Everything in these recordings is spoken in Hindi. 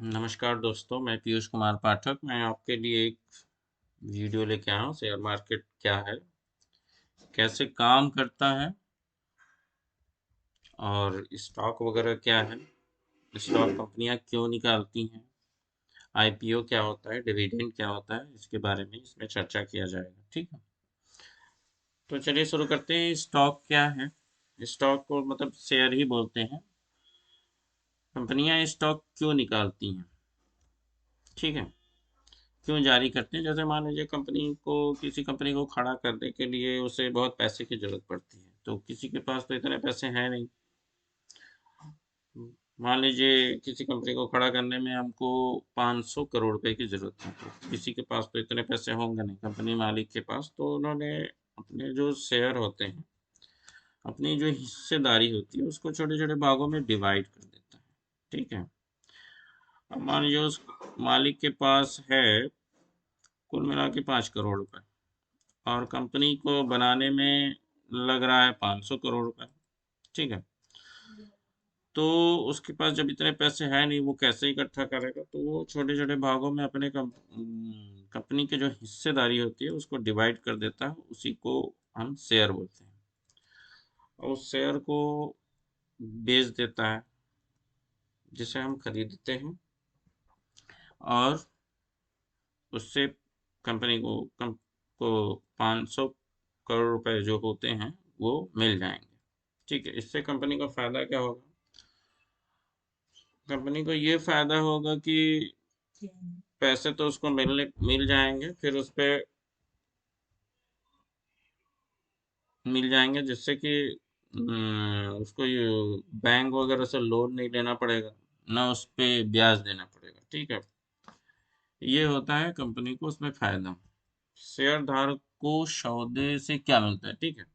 नमस्कार दोस्तों, मैं पीयूष कुमार पाठक। मैं आपके लिए एक वीडियो लेके आया हूँ। शेयर मार्केट क्या है, कैसे काम करता है और स्टॉक वगैरह क्या है, स्टॉक कंपनियां क्यों निकालती हैं, आईपीओ क्या होता है, डिविडेंड क्या होता है, इसके बारे में इसमें चर्चा किया जाएगा। ठीक है, तो चलिए शुरू करते हैं। स्टॉक क्या है? स्टॉक को मतलब शेयर ही बोलते हैं। कंपनियां स्टॉक क्यों निकालती हैं? ठीक है, क्यों जारी करते हैं? जैसे मान लीजिए किसी कंपनी को खड़ा करने के लिए उसे बहुत पैसे की जरूरत पड़ती है, तो किसी के पास तो इतने पैसे हैं नहीं। मान लीजिए किसी कंपनी को खड़ा करने में हमको 500 करोड़ रुपए की जरूरत है, तो किसी के पास तो इतने पैसे होंगे नहीं कंपनी मालिक के पास, तो उन्होंने अपने जो शेयर होते हैं, अपनी जो हिस्सेदारी होती है, उसको छोटे छोटे भागों में डिवाइड कर देता है। ठीक है, अब मान लीजिए उस मालिक के पास है कुल मिला के 5 करोड़ रुपए, और कंपनी को बनाने में लग रहा है 500 करोड़ रुपए। ठीक है, तो उसके पास जब इतने पैसे हैं नहीं, वो कैसे इकट्ठा करेगा? तो वो छोटे छोटे भागों में अपने कंपनी के जो हिस्सेदारी होती है उसको डिवाइड कर देता है, उसी को हम शेयर बोलते हैं, और उस शेयर को बेच देता है, जिसे हम खरीदते हैं, और उससे कंपनी को 500 करोड़ रुपए जो होते हैं वो मिल जाएंगे। ठीक है, इससे कंपनी को फायदा क्या होगा? कंपनी को ये फायदा होगा कि पैसे तो उसको मिल जाएंगे, फिर उस पे मिल जाएंगे, जिससे कि उसको ये बैंक वगैरह से लोन नहीं लेना पड़ेगा, ना उस पे ब्याज देना पड़ेगा। ठीक है, ये होता है कंपनी को उसमें फायदा। शेयर धारक को सौदे से क्या मिलता है? ठीक है,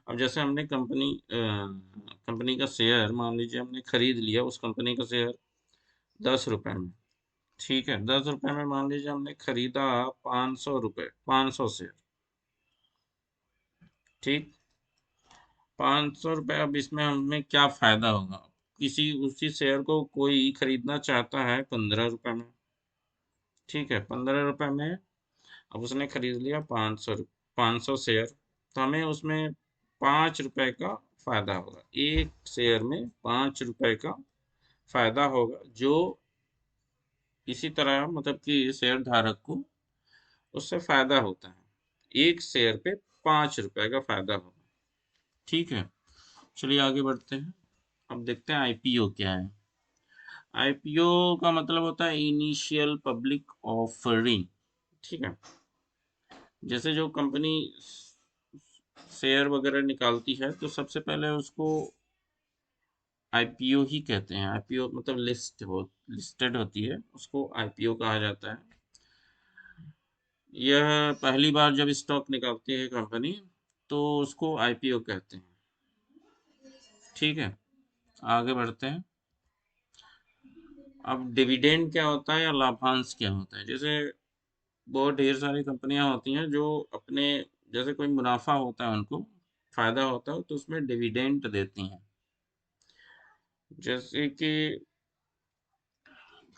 अब जैसे हमने कंपनी का शेयर, मान लीजिए हमने खरीद लिया उस कंपनी का शेयर 10 रुपए में। ठीक है, 10 रुपए में मान लीजिए हमने खरीदा 500 रुपए, 500 शेयर। ठीक, 500 रुपये। अब इसमें हमें क्या फायदा होगा? किसी उसी शेयर को कोई खरीदना चाहता है 15 रुपए में। ठीक है, 15 रुपए में अब उसने खरीद लिया 500 शेयर, तो हमें उसमें 5 रुपए का फायदा होगा। एक शेयर में 5 रुपए का फायदा होगा, जो इसी तरह मतलब कि शेयर धारक को उससे फायदा होता है। एक शेयर पे 5 रुपए का फायदा होगा। ठीक है, चलिए आगे बढ़ते हैं। अब देखते हैं आईपीओ क्या है। आईपीओ का मतलब होता है इनिशियल पब्लिक ऑफरिंग। ठीक है, जैसे जो कंपनी शेयर वगैरह निकालती है, तो सबसे पहले उसको आईपीओ ही कहते हैं। आईपीओ मतलब लिस्टेड होती है, उसको आईपीओ कहा जाता है। यह पहली बार जब स्टॉक निकालती है कंपनी, तो उसको आईपीओ कहते हैं। ठीक है, आगे बढ़ते हैं। अब डिविडेंड क्या होता है या लाभांश क्या होता है? जैसे बहुत ढेर सारी कंपनियां होती हैं जो अपने, जैसे कोई मुनाफा होता है उनको, फायदा होता है, तो उसमें डिविडेंड देती हैं। जैसे कि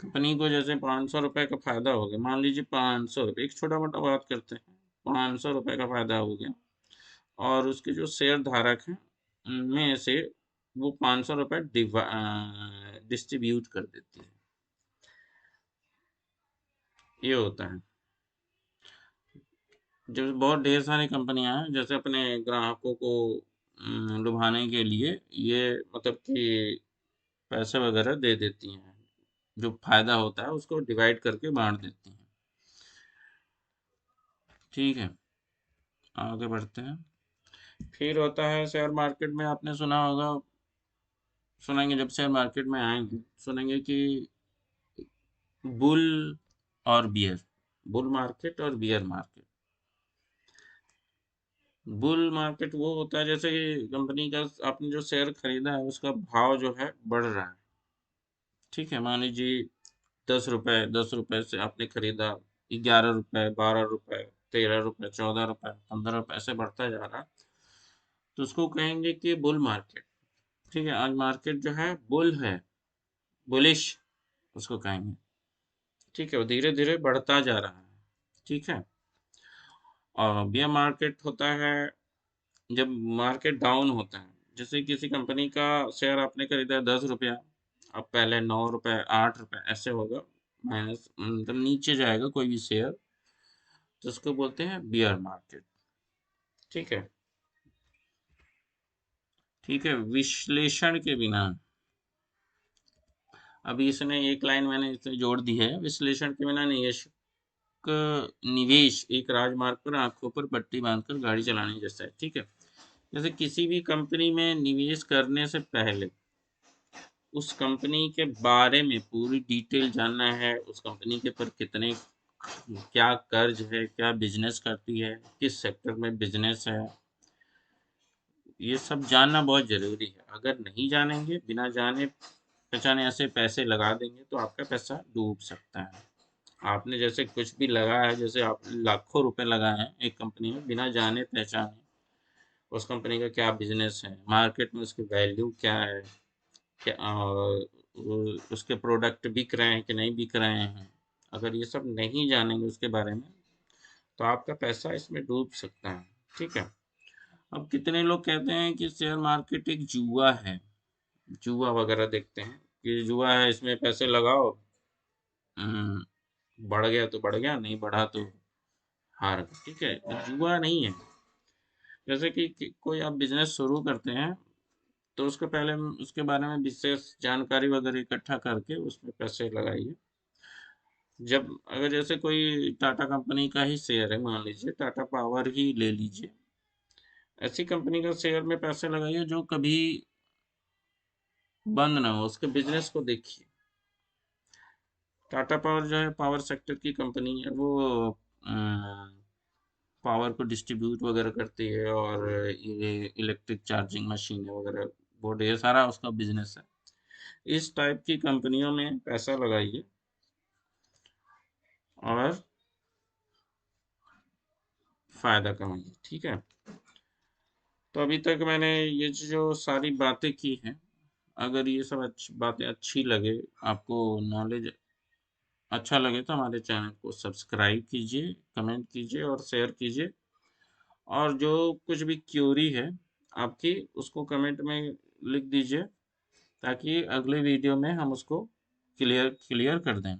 कंपनी को जैसे 500 रुपए का फायदा हो गया, मान लीजिए 500 रुपये, एक छोटा मोटा बात करते हैं, 500 रुपए का फायदा हो गया, और उसके जो शेयर धारक हैं उनमें से वो 500 रुपये डिस्ट्रीब्यूट कर देती है। ये होता है। जब बहुत ढेर सारी कंपनियां हैं, जैसे अपने ग्राहकों को लुभाने के लिए ये मतलब कि पैसे वगैरह दे देती हैं, जो फायदा होता है उसको डिवाइड करके बांट देती हैं। ठीक है, आगे बढ़ते हैं। फिर होता है शेयर मार्केट में, आपने सुना होगा, सुनेंगे जब शेयर मार्केट में आएंगे, सुनेंगे कि बुल और बियर, बुल मार्केट और बियर मार्केट। बुल मार्केट वो होता है जैसे कि कंपनी का आपने जो शेयर खरीदा है उसका भाव जो है बढ़ रहा है। ठीक है, मान लीजिए 10 रुपए, 10 रुपए से आपने खरीदा, 11 रुपए, 12 रुपए, 13 रुपए, 14 रुपए, 15 रुपए, ऐसे बढ़ता जा रहा है, तो उसको कहेंगे कि बुल मार्केट। ठीक है, आज मार्केट जो है बुल है, बुलिश उसको कहेंगे। ठीक है, वो धीरे-धीरे बढ़ता जा रहा है, ठीक है? और बेयर मार्केट होता है जब मार्केट डाउन होता है। जैसे किसी कंपनी का शेयर आपने खरीदा है ₹10, अब पहले ₹9, ₹8 ऐसे होगा, माइनस मतलब नीचे जाएगा कोई भी शेयर, तो उसको बोलते हैं बेयर मार्केट, ठीक है? ठीक है, विश्लेषण के बिना, अभी इसने एक लाइन मैंने इसमें जोड़ दी है, विश्लेषण के बिना निवेश एक राजमार्ग पर आंखों पर पट्टी बांधकर गाड़ी चलाने जैसा है, ठीक है? जैसे किसी भी कंपनी में निवेश करने से पहले उस कंपनी के बारे में पूरी डिटेल जानना है, उस कंपनी के पर कितने क्या कर्ज है, क्या बिजनेस करती है, किस सेक्टर में बिजनेस है, ये सब जानना बहुत ज़रूरी है। अगर नहीं जानेंगे, बिना जाने पहचाने ऐसे पैसे लगा देंगे तो आपका पैसा डूब सकता है। आपने जैसे कुछ भी लगाया है, जैसे आप लाखों रुपए लगाए हैं एक कंपनी में बिना जाने पहचाने, उस कंपनी का क्या बिजनेस है, मार्केट में उसकी वैल्यू क्या है, क्या उसके प्रोडक्ट बिक रहे हैं कि नहीं बिक रहे हैं, अगर ये सब नहीं जानेंगे उसके बारे में तो आपका पैसा इसमें डूब सकता है, ठीक है? अब कितने लोग कहते हैं कि शेयर मार्केट एक जुआ है, जुआ वगैरह देखते हैं कि जुआ है, इसमें पैसे लगाओ, बढ़ गया तो बढ़ गया, नहीं बढ़ा तो हार गए, ठीक है? जुआ नहीं है। जैसे कि कोई आप बिजनेस शुरू करते हैं तो उसको पहले उसके बारे में विशेष जानकारी वगैरह इकट्ठा करके उसमें पैसे लगाइए। जब अगर जैसे कोई टाटा कंपनी का ही शेयर है, मान लीजिए टाटा पावर ही ले लीजिए, ऐसी कंपनी का शेयर में पैसे लगाइए जो कभी बंद ना हो, उसके बिजनेस को देखिए। टाटा पावर जो है पावर सेक्टर की कंपनी है, वो पावर को डिस्ट्रीब्यूट वगैरह करती है और ये इलेक्ट्रिक चार्जिंग मशीन वगैरह, वो ढेर सारा उसका बिजनेस है। इस टाइप की कंपनियों में पैसा लगाइए और फायदा कमाइए, ठीक है? तो अभी तक मैंने ये जो सारी बातें की हैं, अगर ये सब बातें अच्छी लगे, आपको नॉलेज अच्छा लगे तो हमारे चैनल को सब्सक्राइब कीजिए, कमेंट कीजिए और शेयर कीजिए। और जो कुछ भी क्यूरी है आपकी, उसको कमेंट में लिख दीजिए ताकि अगले वीडियो में हम उसको क्लियर क्लियर कर दें।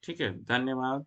ठीक है, धन्यवाद।